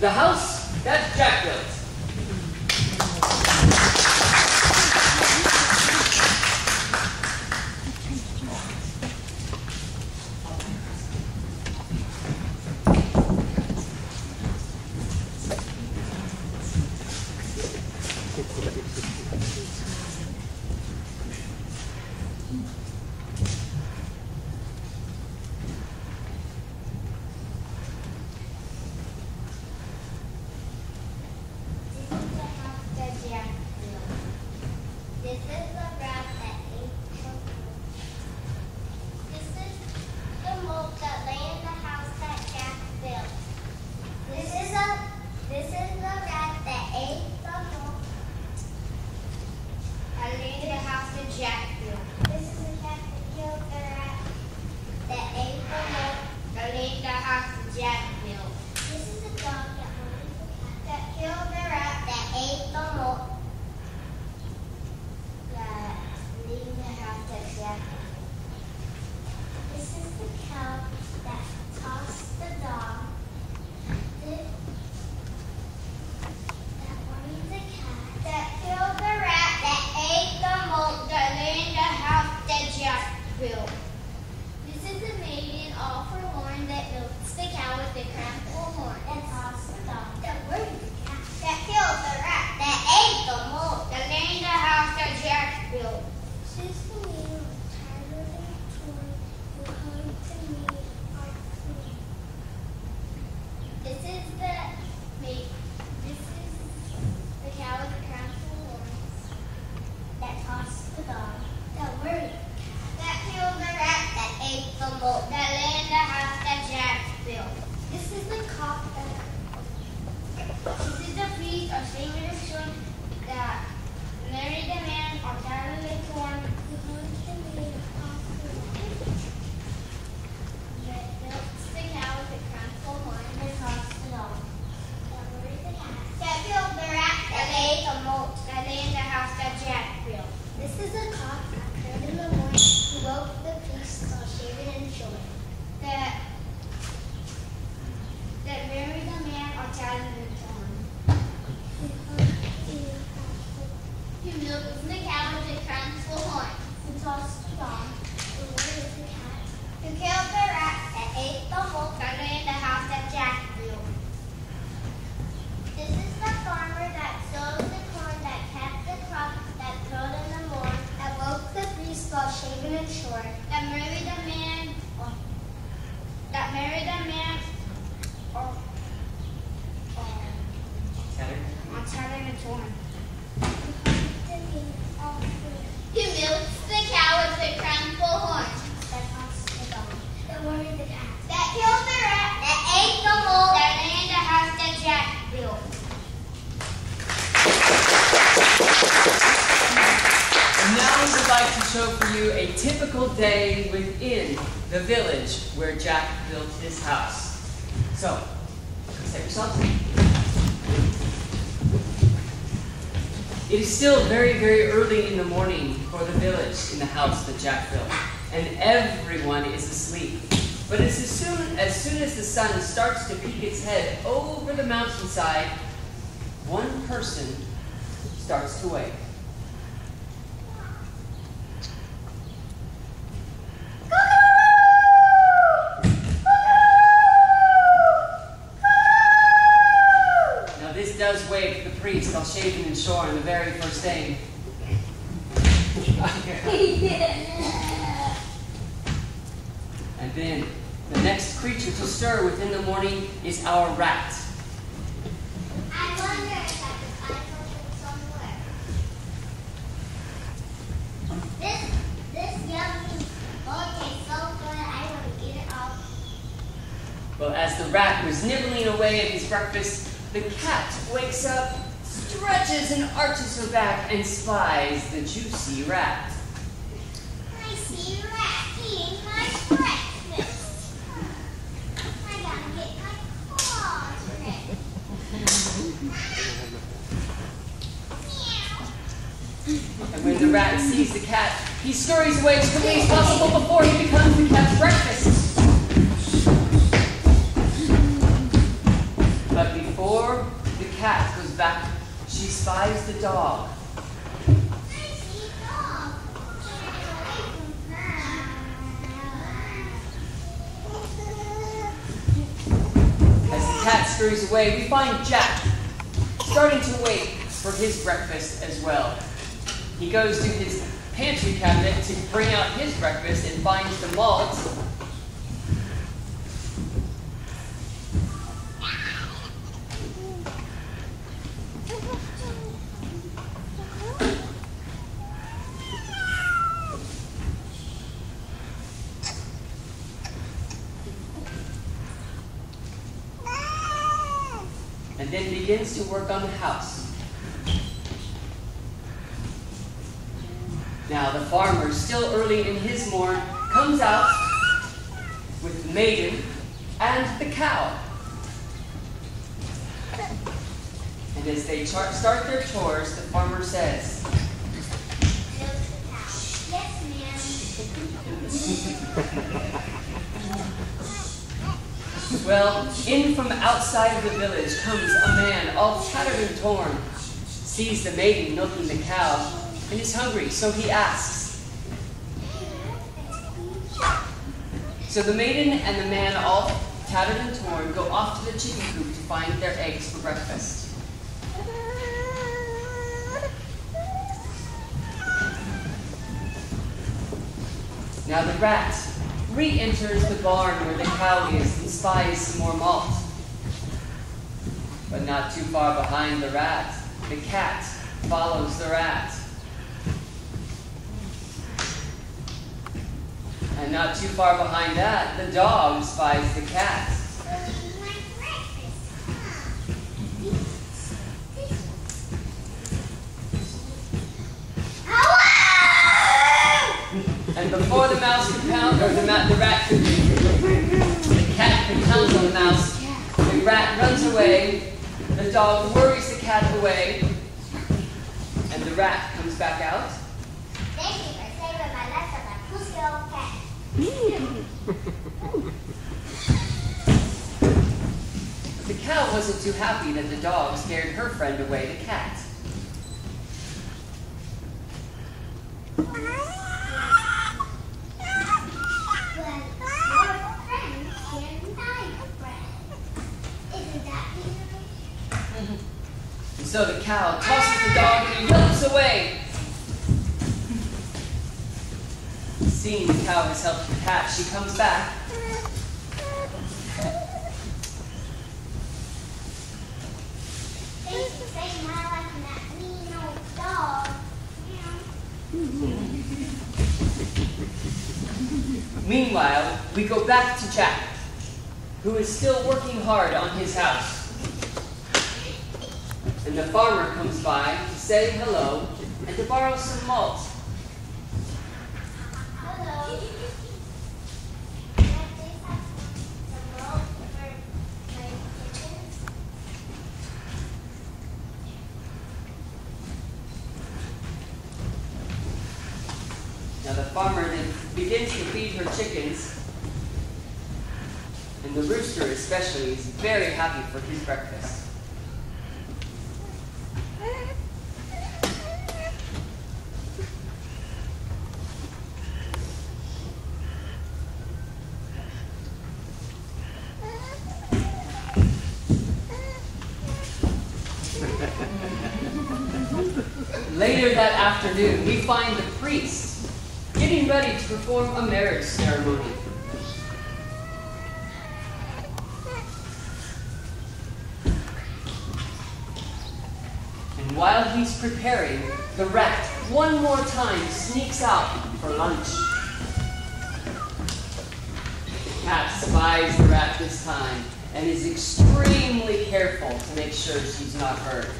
The house that Jack built. Show for you a typical day within the village where Jack built his house. So, set yourselves. It is still very, very early in the morning for the village in the house that Jack built, and everyone is asleep. But as soon as the sun starts to peek its head over the mountainside, one person starts to wake. Does wake the priest all shaven and shorn the very first thing. And then the next creature to stir within the morning is our rat. I wonder if I could find something somewhere. This yummy bowl tastes so good, I want to eat it all. Well, as the rat was nibbling away at his breakfast, the cat wakes up, stretches and arches her back, and spies the juicy rat. I see a rat eating my breakfast. I gotta get my claws ready. Meow. And when the rat sees the cat, he scurries away as quickly as possible before he becomes the cat's breakfast. But before scurries away, we find Jack starting to wait for his breakfast as well. He goes to his pantry cabinet to bring out his breakfast and finds the malt. And then begins to work on the house. Now the farmer, still early in his morn, comes out with the maiden and the cow. And as they start their chores, the farmer says, Yes, ma'am. well, in from outside of the village comes a man all tattered and torn, sees the maiden milking the cow, and is hungry, so he asks. So the maiden and the man, all tattered and torn, go off to the chicken coop to find their eggs for breakfast. Now the rat re-enters the barn where the cow is and spies some more malt. But not too far behind the rat, the cat follows the rat. And not too far behind that, the dog spies the cat. And before the mouse can pound, or the rat can, the cat can pounce on the mouse, the rat runs away, the dog worries the cat away, and the rat comes back out. Thank you for saving my life from that pussy old cat. The cow wasn't too happy that the dog scared her friend away, the cat. And so the cow tosses the dog and he yelps away. Seeing the cow has helped the cat, she comes back. Thanks for saving my life from that mean old dog. Meanwhile, we go back to Jack, who is still working hard on his house. And the farmer comes by to say hello and to borrow some malt. Hello. Can I please have some milk for my chickens? Now the farmer then begins to feed her chickens, and the rooster especially is very happy for his breakfast. Later that afternoon, we find the priest getting ready to perform a marriage ceremony. And while he's preparing, the rat one more time sneaks out for lunch. The cat spies the rat this time and is extremely careful to make sure she's not heard.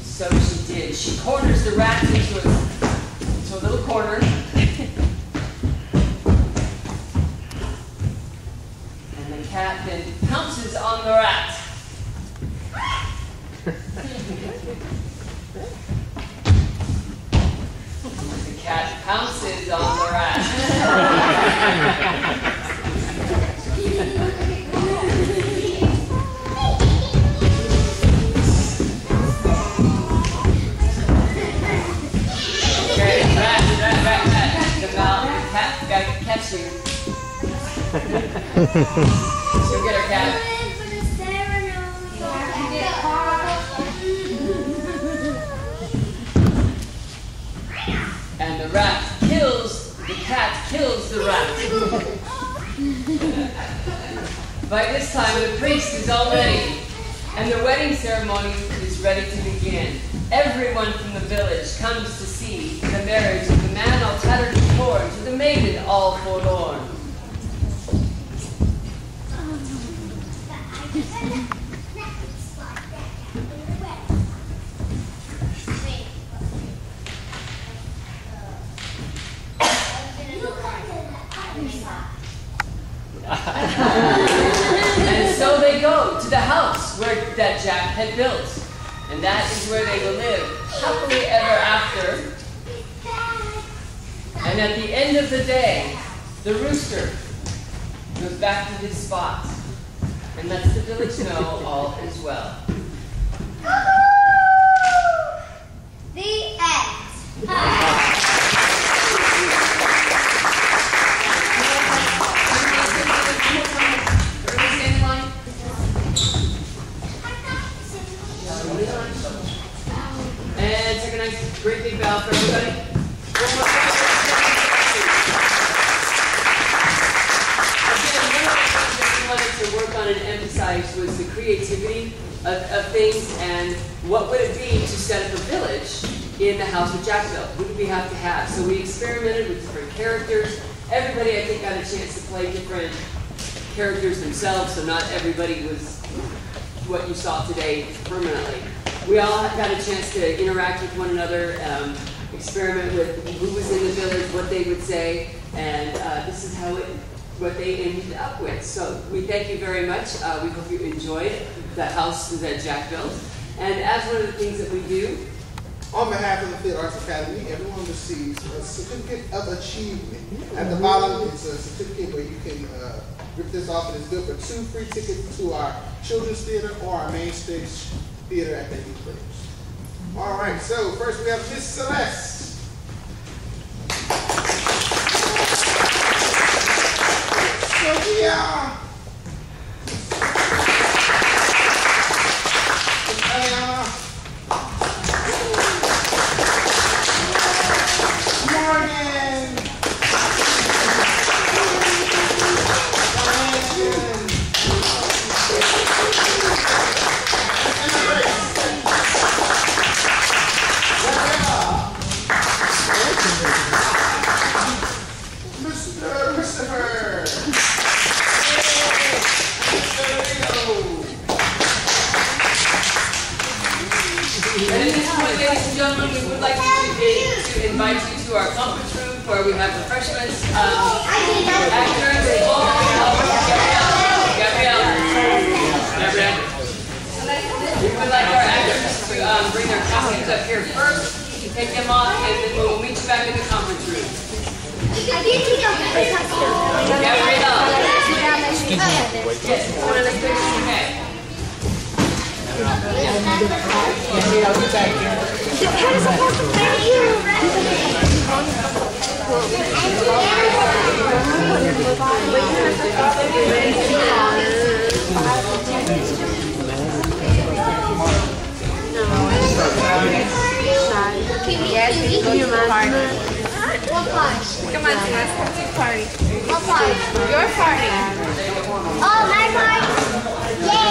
So she did. She corners the rat into a little corner. And the cat then pounces on the rat. The cat pounces on the rat. catch you. She'll get her cat. And the rat kills, the cat kills the rat. By this time, the priest is all ready, and the wedding ceremony is ready to begin. Everyone from the village comes to see the marriage of the man all tattered and torn to the maiden all forlorn. And so they go to the house that Jack had built. And that is where they will live happily ever after. And at the end of the day, the rooster goes back to his spot and lets the village know all is well. The end. And take a nice, great big bow for everybody. One more time. Again, one of the things that we wanted to work on and emphasize was the creativity of things and what would it be to set up a village in the house that Jack built. What did we have to have? So we experimented with different characters. Everybody, I think, got a chance to play different characters themselves, so not everybody was what you saw today permanently. We all got a chance to interact with one another, experiment with who was in the village, what they would say, and this is what they ended up with. So we thank you very much. We hope you enjoyed the house that Jack built. And as one of the things that we do, on behalf of the Field Arts Academy, everyone receives a certificate of achievement. At the bottom, it's a certificate where you can rip this off, and it's good for 2 free tickets to our children's theater or our main stage theater at the New Players. All right, so first we have Miss Celeste. Sophia. invite you to our conference room where we have refreshments. Actors, Gabrielle. We would like our actors to bring their costumes up here first. You can take them off, and then we'll meet you back in the conference room. Gabrielle. Yes, one of the pictures you made. I'll get back here. What party? Come on, let's come to the party. What party? Your party. Oh, my party? Yay,